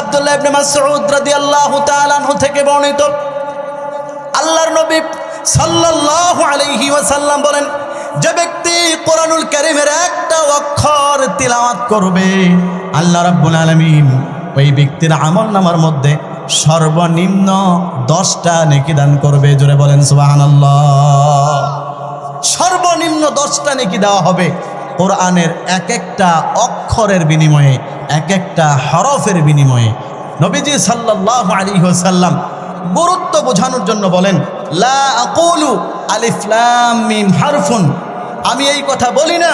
আব্দুল্লাহ ইবনে মাসউদ রাদিয়াল্লাহু তাআলা আনহু থেকে বর্ণিত, আল্লাহর নবী সাল্লাল্লাহু আলাইহি ওয়াসাল্লাম বলেন, যে ব্যক্তি কোরআনুল কারীমের একটা অক্ষর তিলাওয়াত করবে, আল্লাহ রাব্বুল আলামিন ওই ব্যক্তির আমলনামার মধ্যে সর্বনিম্ন 10টা নেকি দান করবে। জোরে বলেন সুবহানাল্লাহ। সর্বনিম্ন 10টা নেকি দেওয়া হবে কোরআনের এক একটা অক্ষরের বিনিময়ে, এক একটা হরফের বিনিময়ে। নবীজি সাল্লাল্লাহু আলাইহি ওয়াসাল্লাম গুরুত্ব বোঝানোর জন্য বলেন, লা আকুলু আলিফ লাম মিম হারফুন, আমি এই কথা বলি না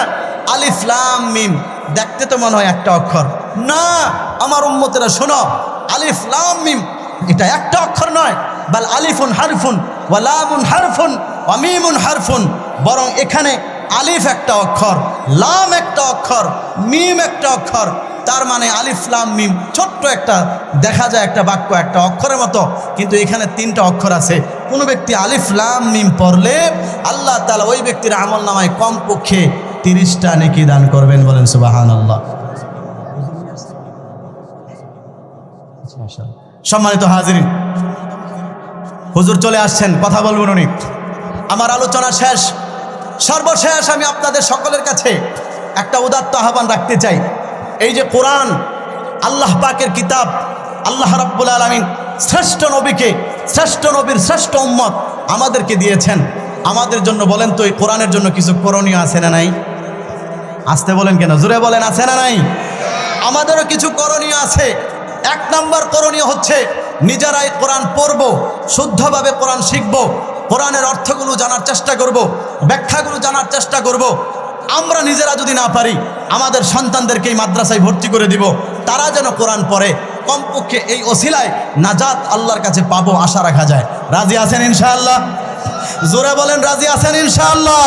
আলিফ লাম মিম দেখতে তো মনে হয় একটা অক্ষর, না আমার উম্মতেরা শোনো, আলিফ লাম মিম এটা একটা অক্ষর নয়, বাল আলিফুন হারফুন ওয়া লামুন হারফুন ওয়া মিমুন হারফুন, বরং এখানে আলিফ একটা অক্ষর, লাম একটা অক্ষর, মিম একটা অক্ষর। তার মানে আলিফ লাম মিম ছোট্ট একটা দেখা যায় একটা বাক্য একটা অক্ষরের মতো, কিন্তু এখানে 3টা অক্ষর আছে। কোনো ব্যক্তি আলিফ লাম মিম পড়লে আল্লাহ তাআলা ওই ব্যক্তির আমলনামায় কমপক্ষে 30টা নেকি দান করবেন। বলেন সুবহানাল্লাহ। সম্মানিত হাজিরিন, হুজুর চলে আসছেন, কথা বলবেন উনি। আমার আলোচনা শেষ, সর্বশেষ আমি আপনাদের সকলের কাছে একটা উদাত্ত আহ্বান রাখতে চাই। এই যে কোরআন, আল্লাহ পাকের কিতাব, আল্লাহ রাব্বুল আলামিন শ্রেষ্ঠ নবীকে, শ্রেষ্ঠ নবীর শ্রেষ্ঠ উম্মত আমাদেরকে দিয়েছেন। আমাদের জন্য বলেন তো এই কোরআনের জন্য কিছু করণীয় আছে না নাই? আসতে বলেন কেন, জোরে বলেন আছে না নাই? আমাদেরও কিছু করণীয় আছে। 1 নম্বর করণীয় হচ্ছে নিজেরাই কোরআন পড়ব, শুদ্ধভাবে কোরআন শিখব, কোরআনের অর্থগুলো জানার চেষ্টা করব, ব্যাখ্যাগুলো জানার চেষ্টা করব। আমরা নিজেরা যদি না পারি, আমাদের সন্তানদেরকে এই মাদ্রাসায় ভর্তি করে দিব, তারা যেন কোরআন পড়ে। কমপক্ষে এই ওসিলায় নাজাত আল্লাহর কাছে পাবো, আশা রাখা যায়। রাজি আছেন ইনশাআল্লাহ? জোরে বলেন রাজি আছেন ইনশাআল্লাহ?